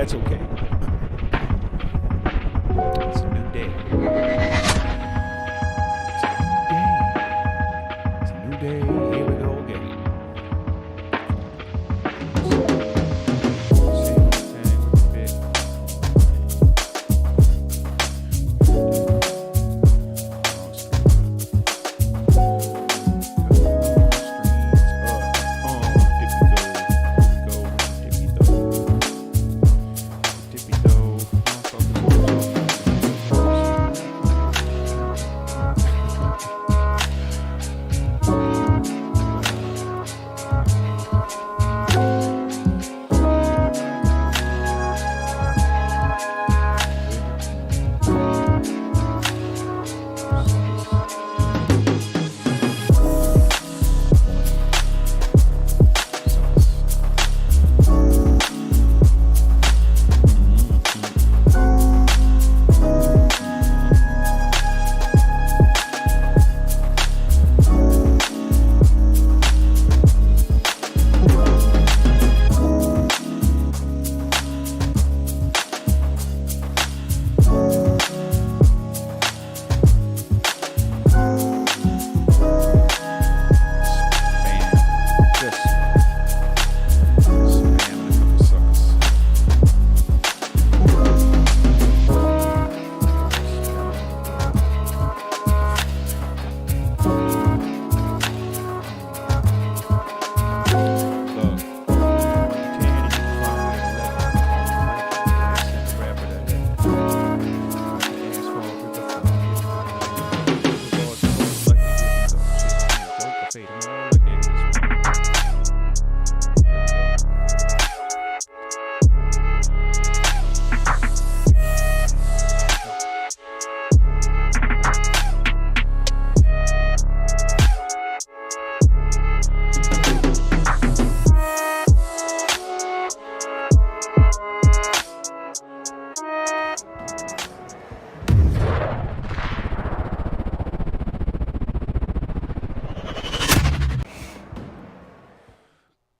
that's okay. It's a new day. It's a new day. Here we go again.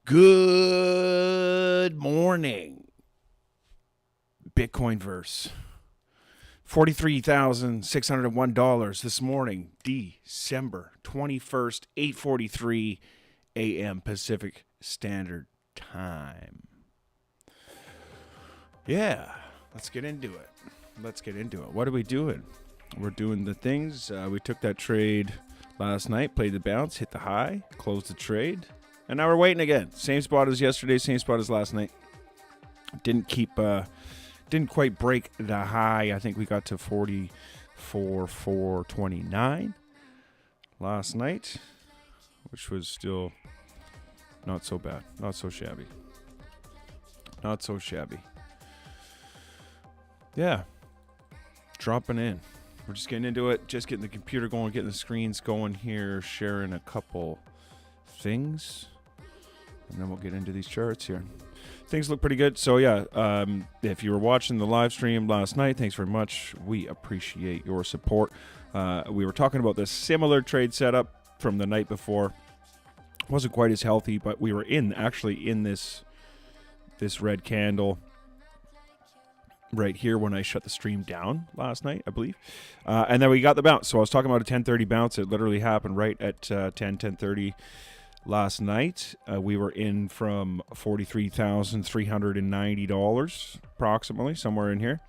Good morning, Bitcoin verse. $43,601 this morning, December 21st, 8:43 a.m. Pacific Standard Time. Yeah, let's get into it. What are we doing? We're doing the things. We took that trade last night, played the bounce, hit the high, closed the trade. And now we're waiting again. Same spot as yesterday, same spot as last night. Didn't quite break the high. I think we got to 44,429 last night, which was still not so bad. Not so shabby. Yeah. Dropping in. We're just getting into it. Just getting the computer going, getting the screens going here, sharing a couple things. And then we'll get into these charts here. Things look pretty good. So, yeah, if you were watching the live stream last night, thanks very much. We appreciate your support. We were talking about this similar trade setup from the night before. Wasn't quite as healthy, but we were actually in this red candle right here when I shut the stream down last night, I believe. And then we got the bounce. So I was talking about a 10:30 bounce. It literally happened right at 10:30 last night. We were in from $43,390 approximately, somewhere in here.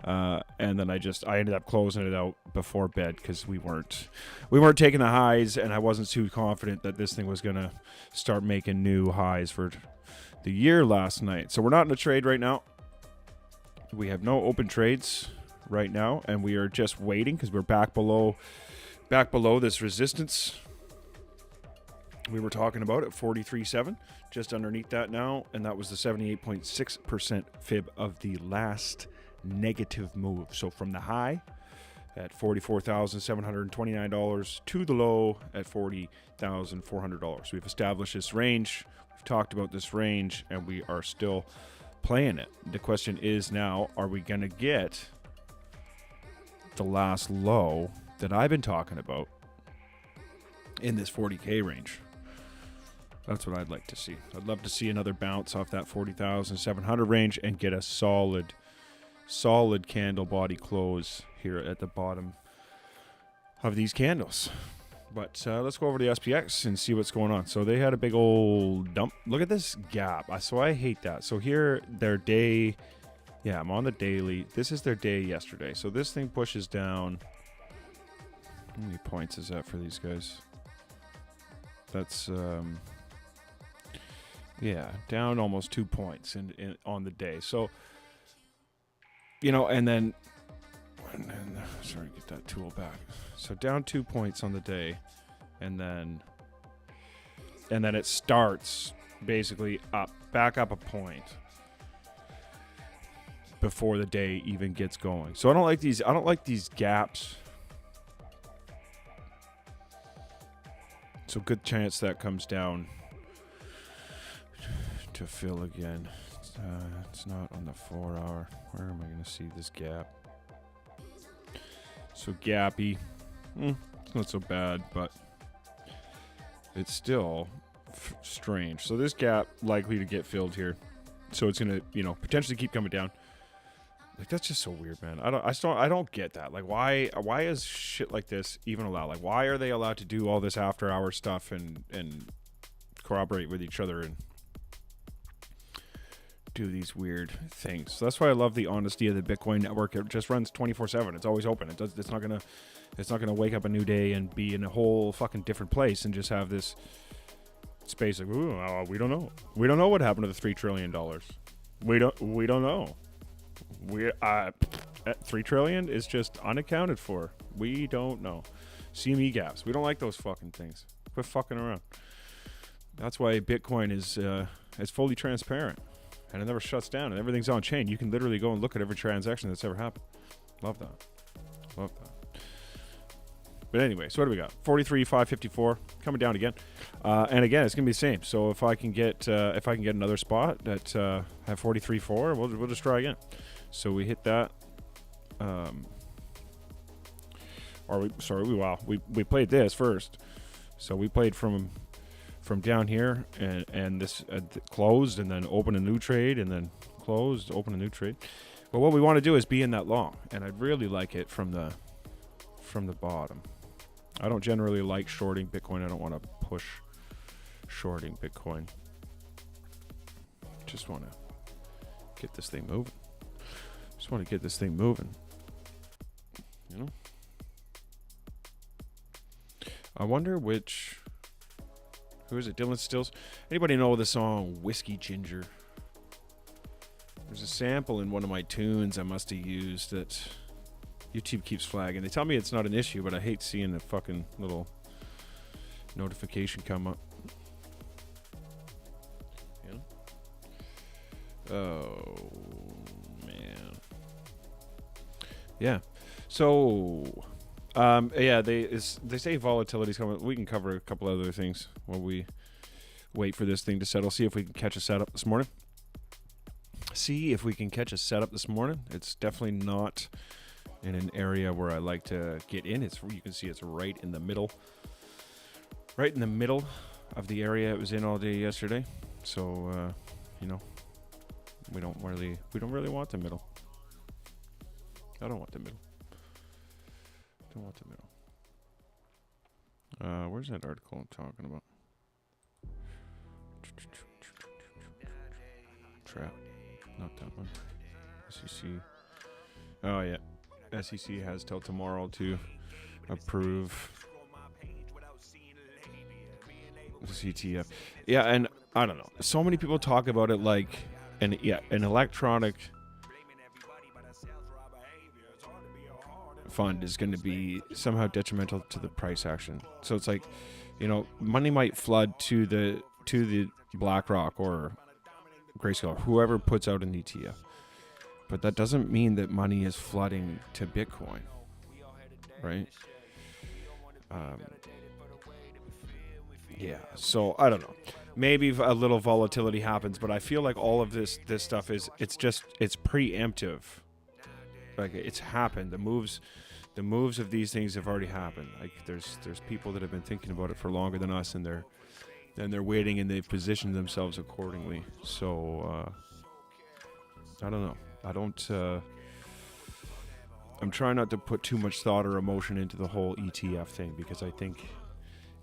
And then I ended up closing it out before bed because we weren't taking the highs, and I wasn't too confident that this thing was going to start making new highs for the year last night. So we're not in a trade right now. We have no open trades right now, and we are just waiting because we're back below this resistance we were talking about at 43.7, just underneath that now, and that was the 78.6% fib of the last negative move. So from the high at $44,729 to the low at $40,400. We've established this range. We've talked about this range, and we are still playing it. The question is now, are we going to get the last low that I've been talking about in this 40K range? That's what I'd like to see. I'd love to see another bounce off that 40,700 range and get a solid candle body close here at the bottom of these candles. But let's go over to the SPX and see what's going on. So they had a big old dump. Look at this gap. So I hate that. So here, their day. Yeah, I'm on the daily. This is their day yesterday. So this thing pushes down. How many points is that for these guys? That's, yeah, down almost 2 points on the day. So, you know, and then sorry, get that tool back. So down 2 points on the day, and then it starts basically back up a point before the day even gets going. So I don't like these gaps. So good chance that comes down to fill again. It's not on the 4 hour. Where am I going to see this gap? So gappy. It's not so bad, but it's still strange. So this gap likely to get filled here. So it's going to, you know, potentially keep coming down. Like, that's just so weird, man. I don't get that. Like, why is shit like this even allowed? Like, why are they allowed to do all this after hour stuff and corroborate with each other and do these weird things? So that's why I love the honesty of the Bitcoin network. It just runs 24/7. It's always open. It's not gonna wake up a new day and be in a whole fucking different place and just have this space like, ooh, we don't know. We don't know what happened to the $3 trillion. We don't know. $3 trillion is just unaccounted for. We don't know. CME gaps. We don't like those fucking things. Quit fucking around. That's why Bitcoin is fully transparent. And it never shuts down, and everything's on chain. You can literally go and look at every transaction that's ever happened. Love that. Love that. But anyway, so what do we got? 43,554 coming down again, and again it's gonna be the same. So if I can get another spot that have 43.4, we'll just try again. So we hit that. We played this first. So we played from down here and this closed and then open a new trade and then closed, open a new trade. But what we want to do is be in that long, and I'd really like it from the bottom. I don't generally like shorting Bitcoin. I don't want to push shorting Bitcoin. Just want to get this thing moving. You know? I wonder which... Who is it? Dylan Stills? Anybody know the song Whiskey Ginger? There's a sample in one of my tunes I must have used that YouTube keeps flagging. They tell me it's not an issue, but I hate seeing the fucking little notification come up. Yeah. Oh, man. Yeah. So... yeah, they say volatility's coming. We can cover a couple other things while we wait for this thing to settle. See if we can catch a setup this morning. It's definitely not in an area where I like to get in. You can see it's right in the middle of the area it was in all day yesterday. So you know, we don't really want the middle. I don't want the middle. Don't want the middle. Where's that article I'm talking about? Trap. Not that one. SEC. Oh, yeah. SEC has till tomorrow to approve the CTF. Yeah, and I don't know. So many people talk about it like an electronic fund is going to be somehow detrimental to the price action. So it's like, you know, money might flood to the BlackRock or Grayscale, whoever puts out an ETF, but that doesn't mean that money is flooding to Bitcoin, right? Yeah. So I don't know. Maybe a little volatility happens, but I feel like all of this stuff it's preemptive. Like, it's happened. The moves of these things have already happened. Like, there's people that have been thinking about it for longer than us, and and they're waiting, and they've positioned themselves accordingly. So I don't know. I'm trying not to put too much thought or emotion into the whole ETF thing, because I think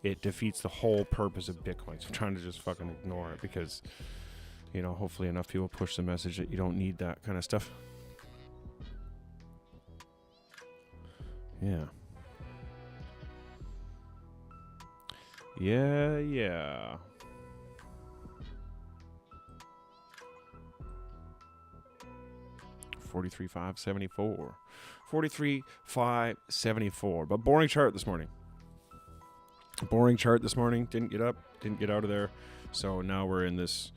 it defeats the whole purpose of Bitcoin. So I'm trying to just fucking ignore it, because, you know, hopefully enough people push the message that you don't need that kind of stuff. Yeah. Yeah. 43,574. 43,574. But boring chart this morning. Didn't get up, didn't get out of there. So now we're in this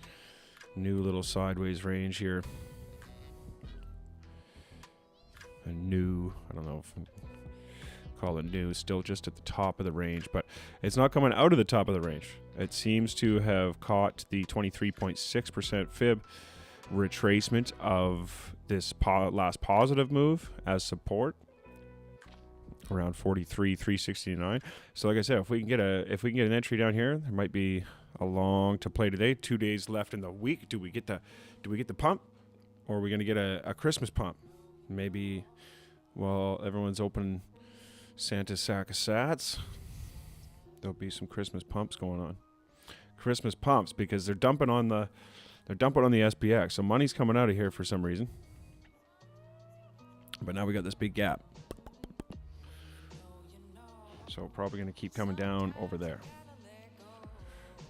new little sideways range here. A new, I don't know if call it new, still just at the top of the range, but it's not coming out of the top of the range. It seems to have caught the 23.6% fib retracement of this last positive move as support around 43,369. So like I said, if we can get an entry down here, there might be a long to play today. 2 days left in the week. Do we get the pump, or are we going to get a Christmas pump? Maybe while everyone's open Santa's sack of sats, there'll be some Christmas pumps going on. Christmas pumps, because they're dumping on the SPX. So money's coming out of here for some reason. But now we got this big gap. So probably going to keep coming down over there.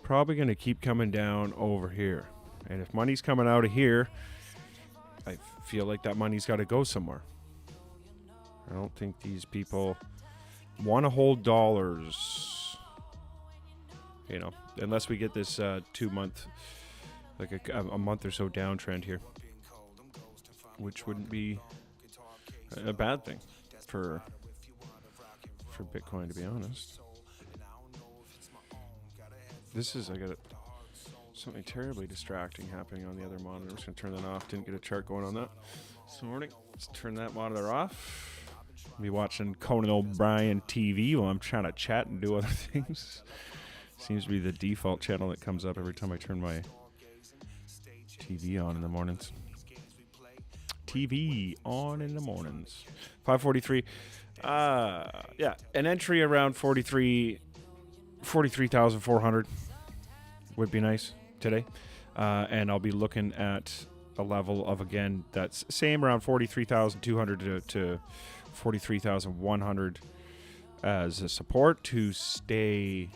Probably going to keep coming down over here. And if money's coming out of here, I feel like that money's got to go somewhere. I don't think these people want to hold dollars, you know, unless we get this 2 month, like a month or so downtrend here, which wouldn't be a bad thing for Bitcoin, to be honest. I got something terribly distracting happening on the other monitor. I'm just going to turn that off. Didn't get a chart going on that this morning. Let's turn that monitor off. I'll be watching Conan O'Brien TV while I'm trying to chat and do other things. Seems to be the default channel that comes up every time I turn my TV on in the mornings. TV on in the mornings. 543. Yeah, an entry around 43,400 would be nice today. And I'll be looking at a level of, again, that's same around 43,200 to 43,100 as a support to stay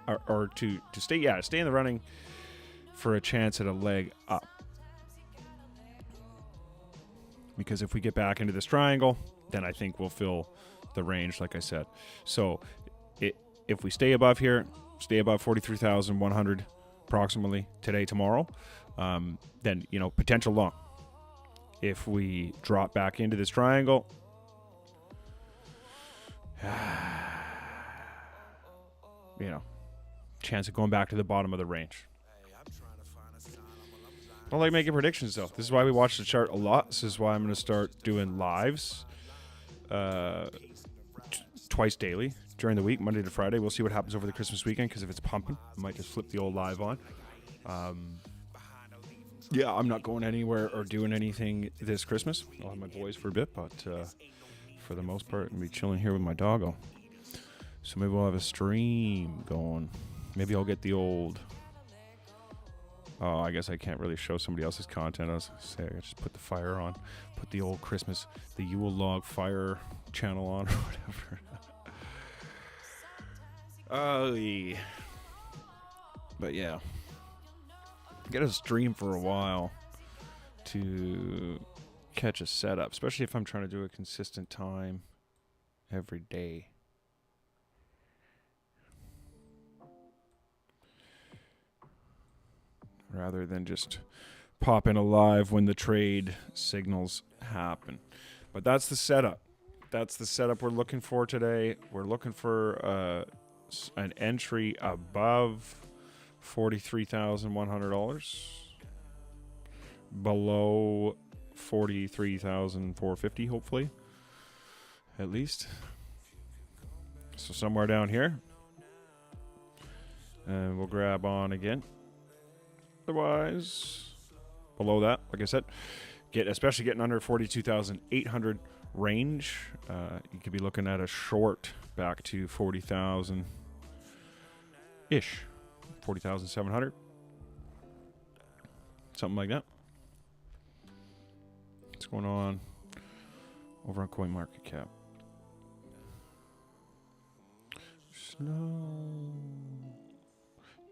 to stay in the running for a chance at a leg up. Because if we get back into this triangle, then I think we'll fill the range, like I said. So if we stay above here, stay above 43,100 approximately today, tomorrow, then, you know, potential long. If we drop back into this triangle, you know, chance of going back to the bottom of the range. I don't like making predictions, though. This is why we watch the chart a lot. This is why I'm going to start doing lives twice daily during the week, Monday to Friday. We'll see what happens over the Christmas weekend, because if it's pumping, I might just flip the old live on. Yeah, I'm not going anywhere or doing anything this Christmas. I'll have my boys for a bit, but for the most part, I'm going to be chilling here with my doggo. So maybe we'll have a stream going. Maybe I'll get the old... Oh, I guess I can't really show somebody else's content. I was going to say, I just put the fire on. Put the old Christmas, the Yule log fire channel on or whatever. Yeah. But yeah. Get a stream for a while to catch a setup, especially if I'm trying to do a consistent time every day. Rather than just pop in a live when the trade signals happen. But that's the setup. That's the setup we're looking for today. We're looking for an entry above $43,100, below $43,450, hopefully, at least. So somewhere down here. And we'll grab on again. Otherwise, below that, like I said, especially getting under 42,800 range, you could be looking at a short back to 40,000-ish. 40,700. Something like that. What's going on over on CoinMarketCap? Slow.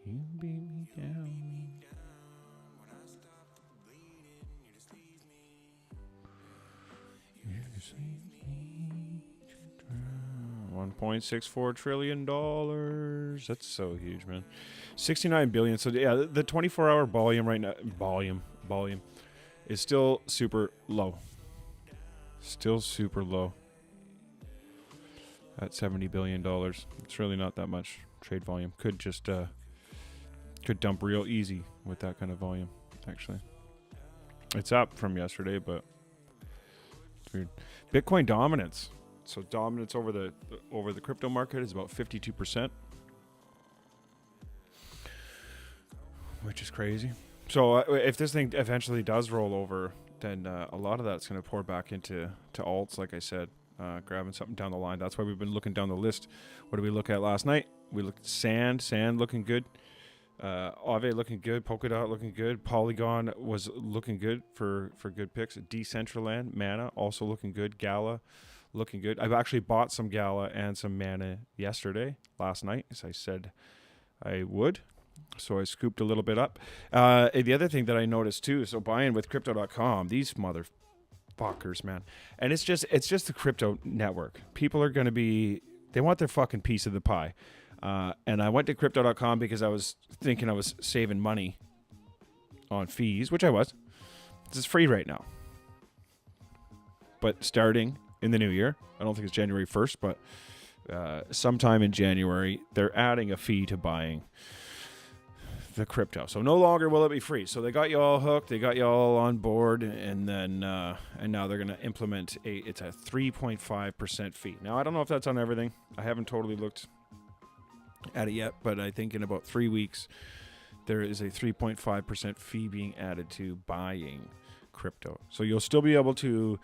You beat me down. 1.64 trillion dollars. That's so huge, man. 69 billion. So yeah, the 24-hour volume right now, volume is still super low. Still super low. At $70 billion. It's really not that much trade volume. Could just could dump real easy with that kind of volume, actually. It's up from yesterday, but it's weird. Bitcoin dominance. So dominance over the crypto market is about 52%, which is crazy. So if this thing eventually does roll over, then a lot of that's going to pour back into alts, like I said, grabbing something down the line. That's why we've been looking down the list. What did we look at last night? We looked at Sand looking good. Aave looking good. Polkadot looking good. Polygon was looking good for good picks. Decentraland, Mana also looking good. Gala looking good. I've actually bought some Gala and some Mana last night, as I said I would. So I scooped a little bit up. The other thing that I noticed too, so buying with crypto.com, these motherfuckers, man. And it's just the crypto network. People are going to they want their fucking piece of the pie. And I went to crypto.com because I was thinking I was saving money on fees, which I was. This is free right now. But starting in the new year, I don't think it's January 1st, but sometime in January, they're adding a fee to buying the crypto. So no longer will it be free. So they got you all hooked, they got you all on board, and then and now they're going to implement it's a 3.5% fee. Now I don't know if that's on everything. I haven't totally looked at it yet, but I think in about 3 weeks there is a 3.5% fee being added to buying crypto. So you'll still be able to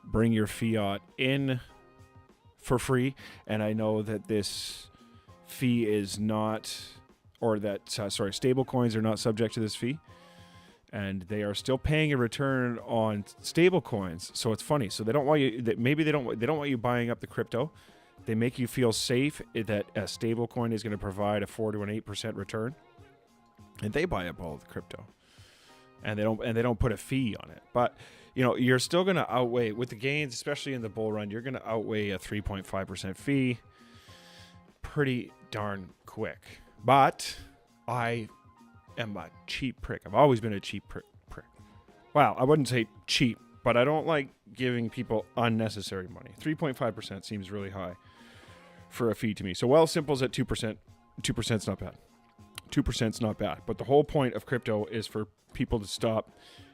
bring your fiat in for free, and I know that this fee is not, or that stable coins are not subject to this fee, and they are still paying a return on stable coins. So it's funny. So they don't want you, maybe they don't want you buying up the crypto. They make you feel safe that a stable coin is going to provide a 4 to an 8% return, and they buy up all of the crypto, and they don't put a fee on it. But you're still going to outweigh with the gains, especially in the bull run. You're going to outweigh a 3.5% fee pretty darn quick. But I am a cheap prick. I've always been a cheap prick. Well, I wouldn't say cheap, but I don't like giving people unnecessary money. 3.5% seems really high for a fee to me. So Wealthsimple's at 2%. 2%'s not bad. 2%'s not bad. But the whole point of crypto is for people to stop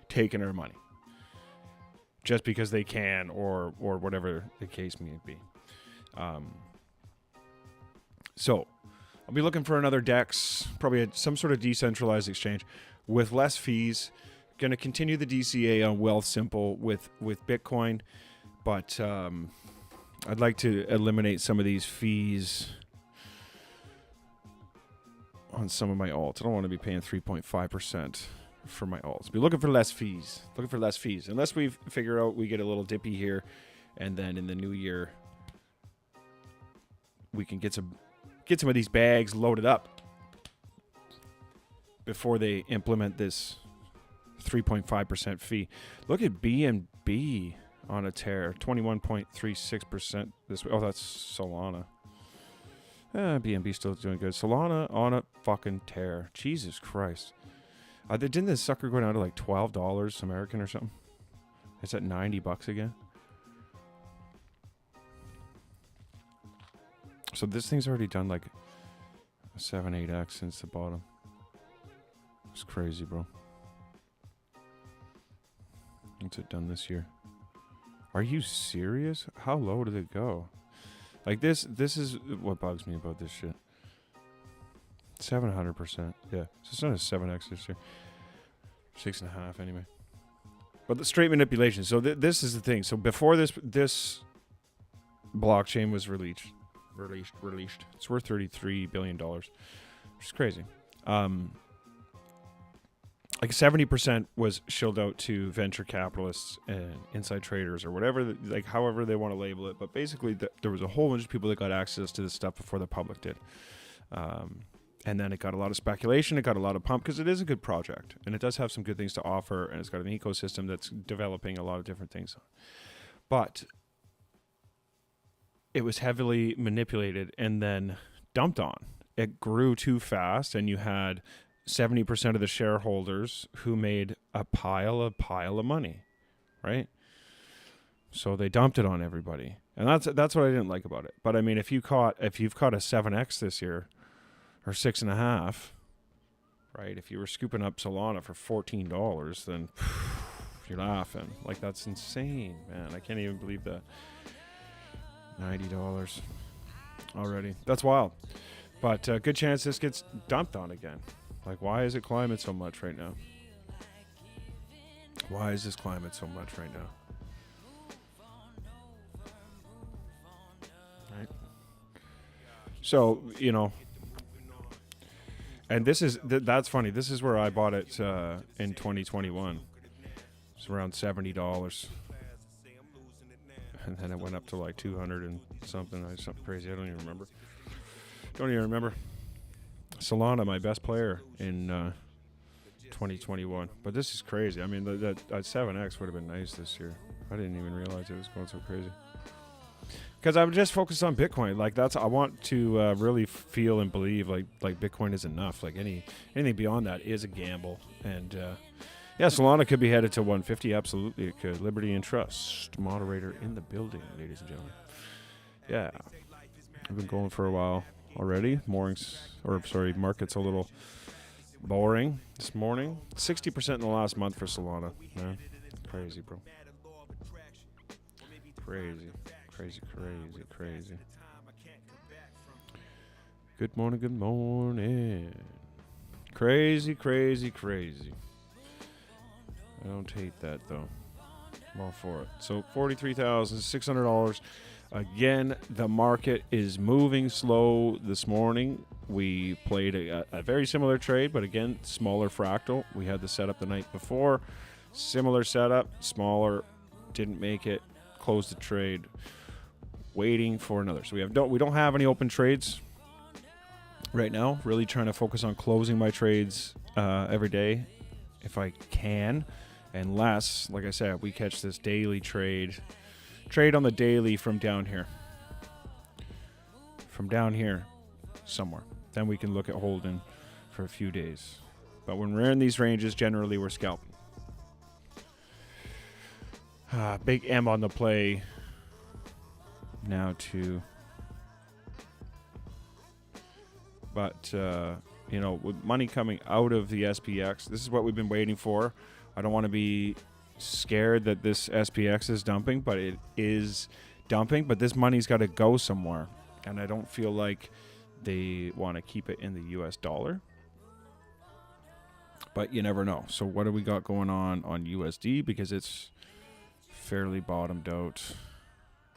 taking our money just because they can, or whatever the case may be. So I'll be looking for another DEX, probably some sort of decentralized exchange with less fees. Going to continue the DCA on Wealthsimple with Bitcoin, but I'd like to eliminate some of these fees on some of my alts. I don't want to be paying 3.5% for my alts. Be looking for less fees. Unless we figure out we get a little dippy here, and then in the new year we can get some of these bags loaded up before they implement this 3.5% fee. Look at BNB on a tear, 21.36% this way. Oh, that's Solana. BNB still doing good. Solana on a fucking tear. Jesus Christ. Didn't this sucker go down to like $12 American or something? It's at $90 again. So this thing's already done like a 7-8x since the bottom. It's crazy, bro. What's it done this year? Are you serious? How low did it go? Like this is what bugs me about this shit. 700%. Yeah. So it's not a 7x this year. 6.5 anyway. But the straight manipulation. So this is the thing. So before this blockchain was released, it's worth $33 billion, which is crazy. Like 70% was shilled out to venture capitalists and inside traders or whatever, like however they want to label it. But basically, there was a whole bunch of people that got access to this stuff before the public did. And then it got a lot of speculation. It got a lot of pump because it is a good project. And it does have some good things to offer. And it's got an ecosystem that's developing a lot of different things. But it was heavily manipulated and then dumped on. It grew too fast, and you had 70% of the shareholders who made a pile of money, right? So they dumped it on everybody, and that's what I didn't like about it. But I mean, if you've caught a 7x this year, or 6.5, right? If you were scooping up Solana for $14, then you're laughing. Like, that's insane, man. I can't even believe that. $90 already. That's wild. But good chance this gets dumped on again. Like, why is it climbing so much right now? Why is this climbing so much right now? Right. So, you know, and this is that's funny. This is where I bought it in 2021. It's around $70, and then it went up to like 200 and something crazy. I don't even remember. Solana, my best player in 2021. But this is crazy. I mean, that 7x would have been nice this year. I didn't even realize it was going so crazy. Because I'm just focused on Bitcoin. Like, I want to really feel and believe like Bitcoin is enough. Like anything beyond that is a gamble. And yeah, Solana could be headed to 150. Absolutely, it could. Liberty and Trust moderator in the building, ladies and gentlemen. Yeah, I've been going for a while already. Market's a little boring this morning. 60% in the last month for Solana. Man, crazy, bro. Crazy. Good morning. Crazy. I don't hate that, though. I'm all for it. So $43,600. Again, the market is moving slow this morning. We played a very similar trade, but again, smaller fractal. We had the setup the night before. Similar setup, smaller, didn't make it. Closed the trade. Waiting for another. So we don't have any open trades right now. Really trying to focus on closing my trades every day if I can, unless, like I said, we catch this daily trade on the daily from down here somewhere. Then we can look at holding for a few days. But when we're in these ranges, generally we're scalping. Big M on the play now too. But you know, with money coming out of the SPX, this is what we've been waiting for. I don't want to be scared that this SPX is dumping, but it is dumping. But this money's got to go somewhere, and I don't feel like they want to keep it in the US dollar. But you never know. So what do we got going on USD? Because it's fairly bottomed out.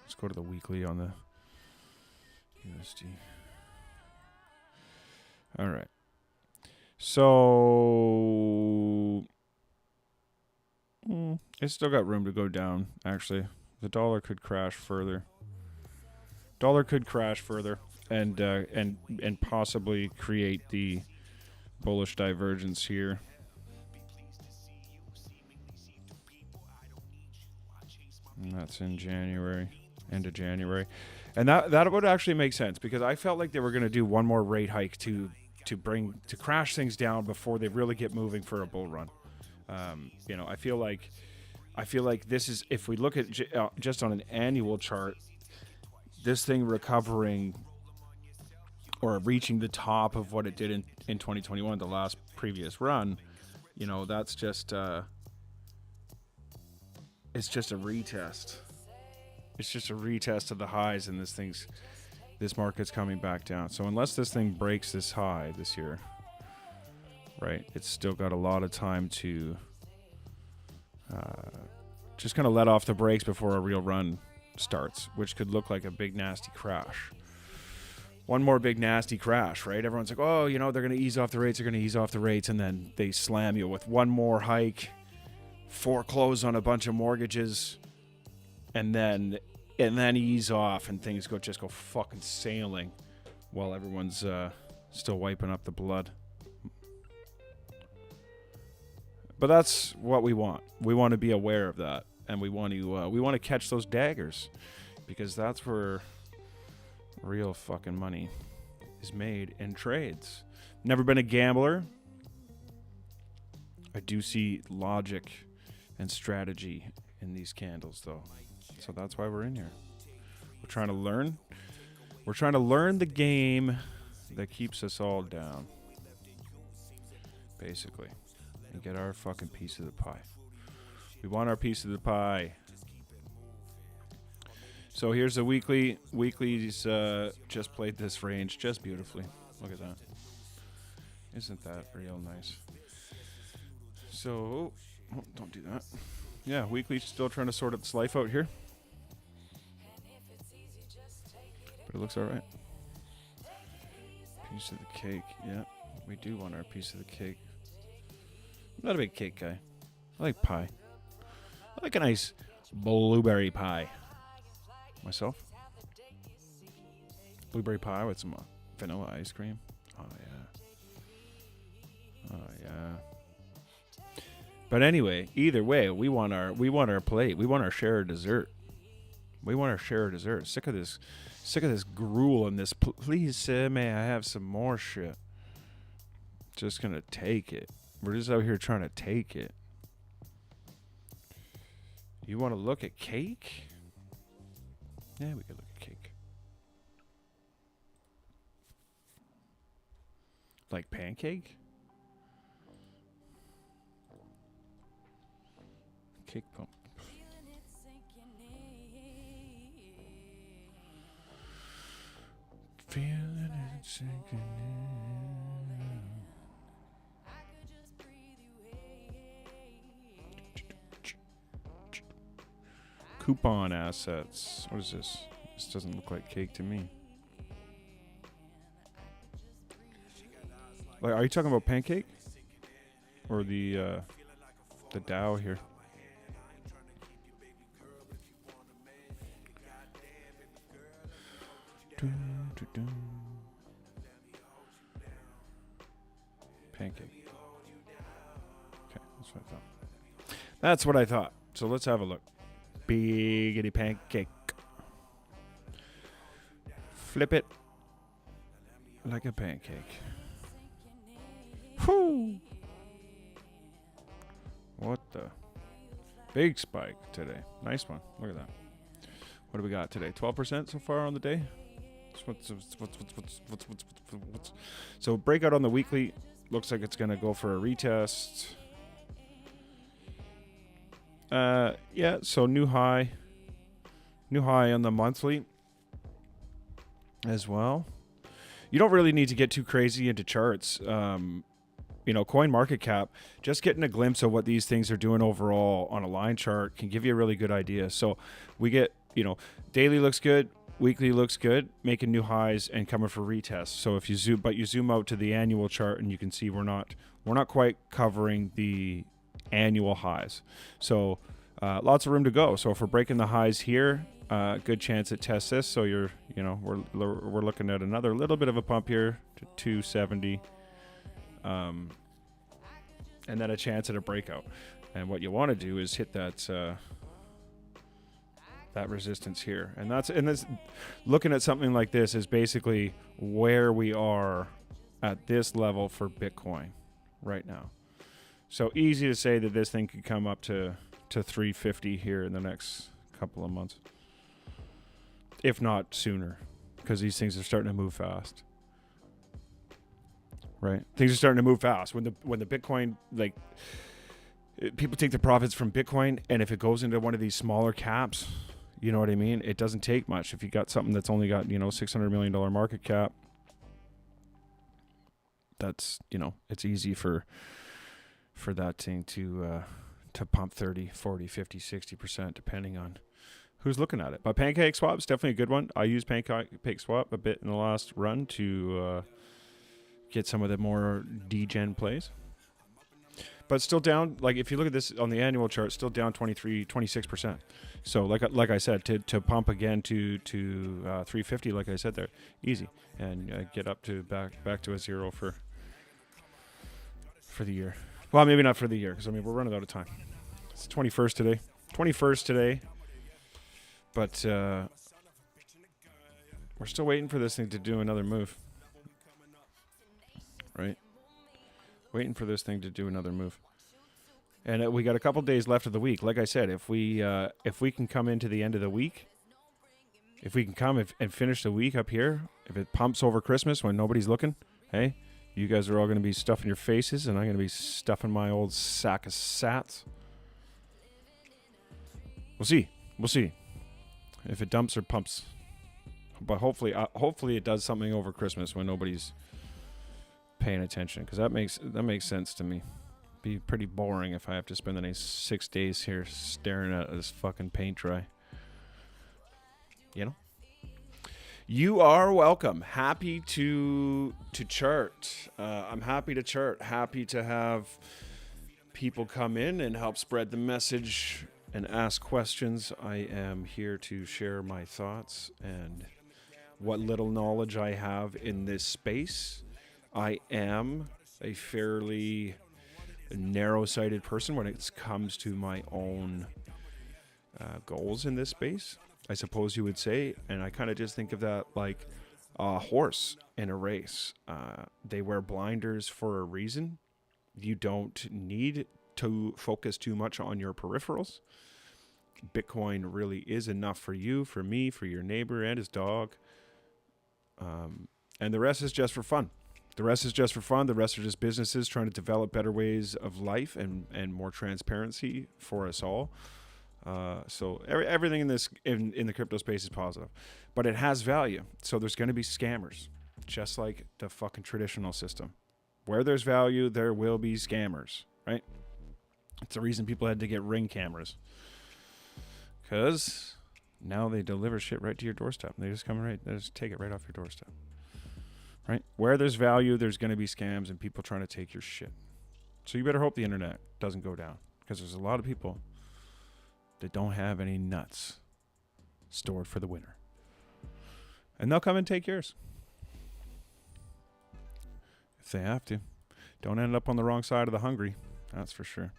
Let's go to the weekly on the USD. All right. So it's still got room to go down, actually. The dollar could crash further. And possibly create the bullish divergence here. And that's in January, end of January. And that would actually make sense, because I felt like they were going to do one more rate hike to crash things down before they really get moving for a bull run. You know, I feel like this is, if we look at just on an annual chart, this thing recovering or reaching the top of what it did in 2021, the last previous run, you know, that's just it's just a retest. It's just a retest of the highs, and this thing's this market's coming back down. So unless this thing breaks this high this year, right, it's still got a lot of time to just kind of let off the brakes before a real run starts, which could look like a big nasty crash. One more big nasty crash, right? Everyone's like, oh, you know, they're going to ease off the rates, and then they slam you with one more hike, foreclose on a bunch of mortgages, and then ease off, and things just go fucking sailing while everyone's still wiping up the blood. But that's what we want. We want to be aware of that, and we want to catch those daggers, because that's where real fucking money is made in trades. Never been a gambler. I do see logic and strategy in these candles, though. So that's why we're in here. We're trying to learn. We're trying to learn the game that keeps us all down, basically, and get our fucking piece of the pie. We want our piece of the pie. So here's the weekly. Weekly's just played this range just beautifully. Look at that. Isn't that real nice? So, oh, don't do that. Yeah, weekly's still trying to sort its life out here. But it looks all right. Piece of the cake. Yeah, we do want our piece of the cake. I'm not a big cake guy. I like pie. I like a nice blueberry pie. Myself. Blueberry pie with some vanilla ice cream. Oh, yeah. Oh, yeah. But anyway, either way, we want our plate. We want our share of dessert. We want our share of dessert. Sick of this gruel and this. Please, may I have some more shit? Just gonna take it. We're just out here trying to take it. You want to look at cake? Yeah, we could look at cake. Like pancake? Cake pump. Feeling it sinking in. Coupon assets. What is this? This doesn't look like cake to me. Like, are you talking about pancake? Or the Dow here? Pancake. Okay, that's what I thought. That's what I thought. So let's have a look. Biggity pancake. Flip it like a pancake. Whoo! What the? Big spike today. Nice one. Look at that. What do we got today? 12% so far on the day? What's so breakout on the weekly. Looks like it's going to go for a retest. Yeah, so new high on the monthly as well. You don't really need to get too crazy into charts. You know, coin market cap, just getting a glimpse of what these things are doing overall on a line chart can give you a really good idea. So we get, you know, daily looks good, weekly looks good, making new highs and coming for retests. So if you zoom out to the annual chart and you can see we're not quite covering the annual highs. So lots of room to go. So if we're breaking the highs here, good chance it tests this. So we're looking at another little bit of a pump here to 270, and then a chance at a breakout. And what you want to do is hit that resistance here, and this looking at something like this is basically where we are at this level for Bitcoin right now. So easy to say that this thing could come up to 350 here in the next couple of months, if not sooner, because these things are starting to move fast. Right, things are starting to move fast. When the Bitcoin, like, people take the profits from Bitcoin, and if it goes into one of these smaller caps, You know what I mean? It doesn't take much. If you got something that's only got, $600 million market cap, that's, it's easy for that thing to pump 30, 40, 50, 60%, depending on who's looking at it. But Pancake Swap's definitely a good one. I used Pancake Swap a bit in the last run to get some of the more degen plays. But still down, like if you look at this on the annual chart, still down 26%. So like I said, to pump again to 350, like I said there, easy, and get up to back to a zero for the year. Well, maybe not for the year, because we're running out of time. It's 21st today. But we're still waiting for this thing to do another move, right? Waiting for this thing to do another move. And we got a couple days left of the week. Like I said, if we can come into the end of the week, if we can come and finish the week up here, if it pumps over Christmas when nobody's looking, hey, you guys are all going to be stuffing your faces, and I'm going to be stuffing my old sack of sats. We'll see if it dumps or pumps. But hopefully it does something over Christmas when nobody's paying attention, because that makes sense to me. Be pretty boring if I have to spend the next 6 days here staring at this fucking paint dry. You are welcome. Happy to chart. I'm happy to chart. Happy to have people come in and help spread the message and ask questions. I am here to share my thoughts and what little knowledge I have in this space. I am a fairly narrow-sighted person when it comes to my own goals in this space, I suppose you would say. And I kind of just think of that like a horse in a race. They wear blinders for a reason. You don't need to focus too much on your peripherals. Bitcoin really is enough for you, for me, for your neighbor and his dog. And the rest is just for fun. The rest is just for fun. The rest are just businesses trying to develop better ways of life and more transparency for us all. So everything in the crypto space is positive, but it has value. So there's going to be scammers, just like the fucking traditional system. Where there's value, there will be scammers, right? It's the reason people had to get Ring cameras, because now they deliver shit right to your doorstep. They just take it right off your doorstep. Right? Where there's value, there's going to be scams and people trying to take your shit. So you better hope the internet doesn't go down, because there's a lot of people that don't have any nuts stored for the winter. And they'll come and take yours. If they have to. Don't end up on the wrong side of the hungry. That's for sure.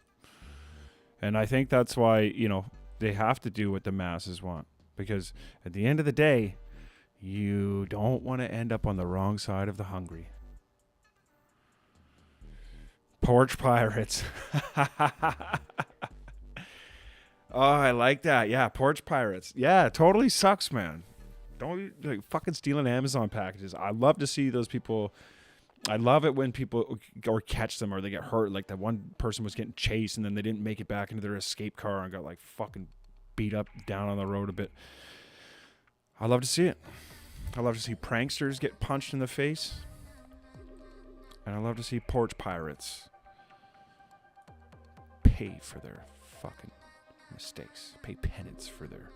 And I think that's why, they have to do what the masses want. Because at the end of the day, you don't want to end up on the wrong side of the hungry. Porch pirates. Oh, I like that. Yeah, porch pirates. Yeah, it totally sucks, man. Don't fucking stealing Amazon packages. I love to see those people. I love it when people or catch them or they get hurt. Like that one person was getting chased and then they didn't make it back into their escape car and got like fucking beat up down on the road a bit. I love to see it. I love to see pranksters get punched in the face. And I love to see porch pirates pay for their fucking mistakes. Pay penance for their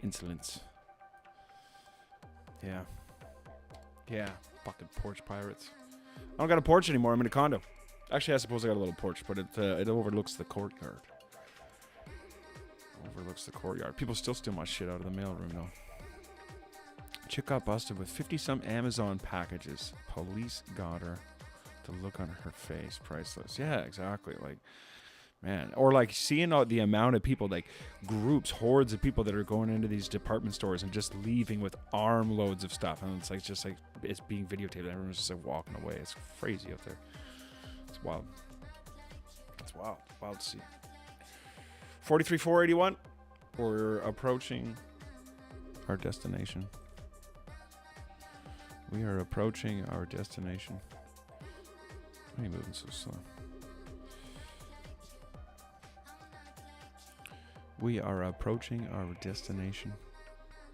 insolence. Yeah. Yeah. Fucking porch pirates. I don't got a porch anymore. I'm in a condo. Actually, I suppose I got a little porch, but it overlooks the courtyard. Overlooks the courtyard. People still steal my shit out of the mailroom, though. Chick got busted with 50-some Amazon packages. Police got her. The look on her face, priceless. Yeah, exactly. Like, man. Or like seeing the amount of people, like groups, hordes of people that are going into these department stores and just leaving with armloads of stuff. And it's like, just like, it's being videotaped. Everyone's just like walking away. It's crazy out there. It's wild. It's wild. Wild to see. 43,481. We're approaching our destination. We are approaching our destination. Why are you moving so slow? We are approaching our destination.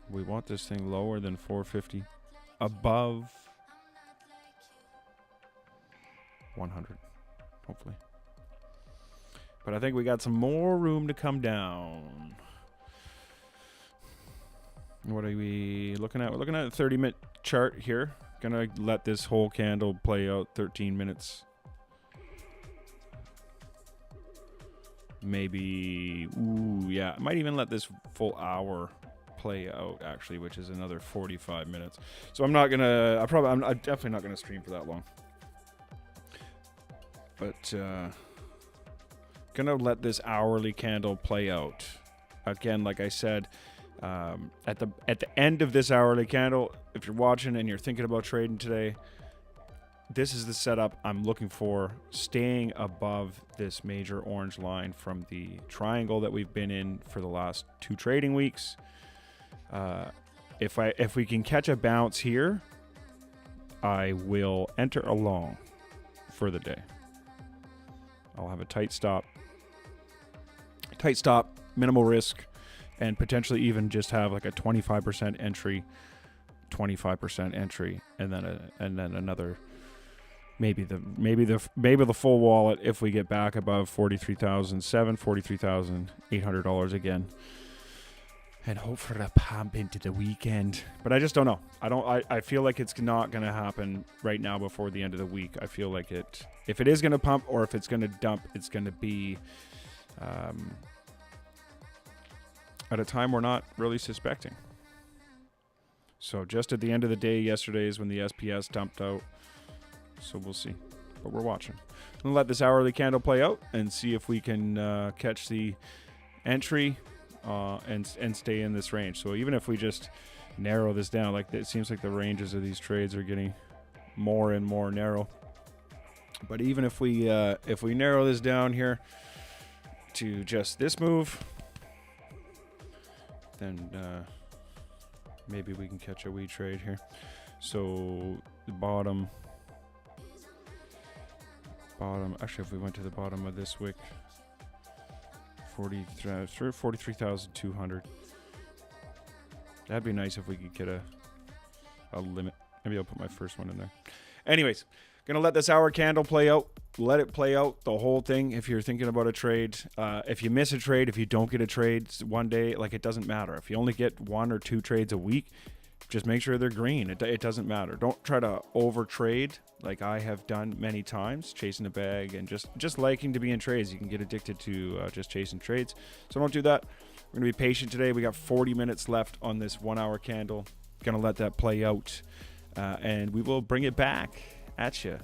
We want this thing lower than 450, above 100, hopefully. But I think we got some more room to come down. What are we looking at? We're looking at a 30-minute chart here. Gonna let this whole candle play out 13 minutes. Maybe, ooh, yeah. I might even let this full hour play out, actually, which is another 45 minutes. So I'm not gonna, I'm definitely not gonna stream for that long. But, gonna let this hourly candle play out. Again, like I said, at the end of this hourly candle, if you're watching and you're thinking about trading today, this is the setup I'm looking for, staying above this major orange line from the triangle that we've been in for the last 2 trading weeks. If we can catch a bounce here, I will enter a long for the day. I'll have a tight stop, minimal risk, and potentially even just have like a 25% entry, 25% entry, and then another. Maybe the full wallet if we get back above $43,700, $43,800 again, and hope for a pump into the weekend. But I just don't know. I feel like it's not going to happen right now before the end of the week. I feel like if it is going to pump or if it's going to dump, it's going to be at a time we're not really suspecting. So just at the end of the day yesterday is when the SPS dumped out. So we'll see, but we're watching. We'll let this hourly candle play out and see if we can catch the entry and stay in this range. So even if we just narrow this down, like it seems like the ranges of these trades are getting more and more narrow. But even if we narrow this down here to just this move, then maybe we can catch a wee trade here. So the bottom. Actually, if we went to the bottom of this wick, 43,200. That'd be nice if we could get a limit. Maybe I'll put my first one in there. Anyways, gonna let this hour candle play out. Let it play out the whole thing. If you're thinking about a trade, if you miss a trade, if you don't get a trade one day, like it doesn't matter. If you only get 1 or 2 trades a week, just make sure they're green. It doesn't matter. Don't try to over trade like I have done many times, chasing a bag and just liking to be in trades. You can get addicted to just chasing trades. So don't do that. We're going to be patient today. We got 40 minutes left on this 1 hour candle. Going to let that play out. And we will bring it back at you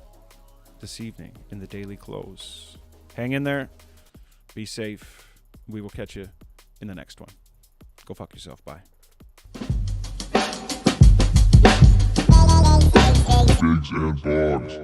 this evening in the daily close. Hang in there. Be safe. We will catch you in the next one. Go fuck yourself. Bye. Biggs and Boggs.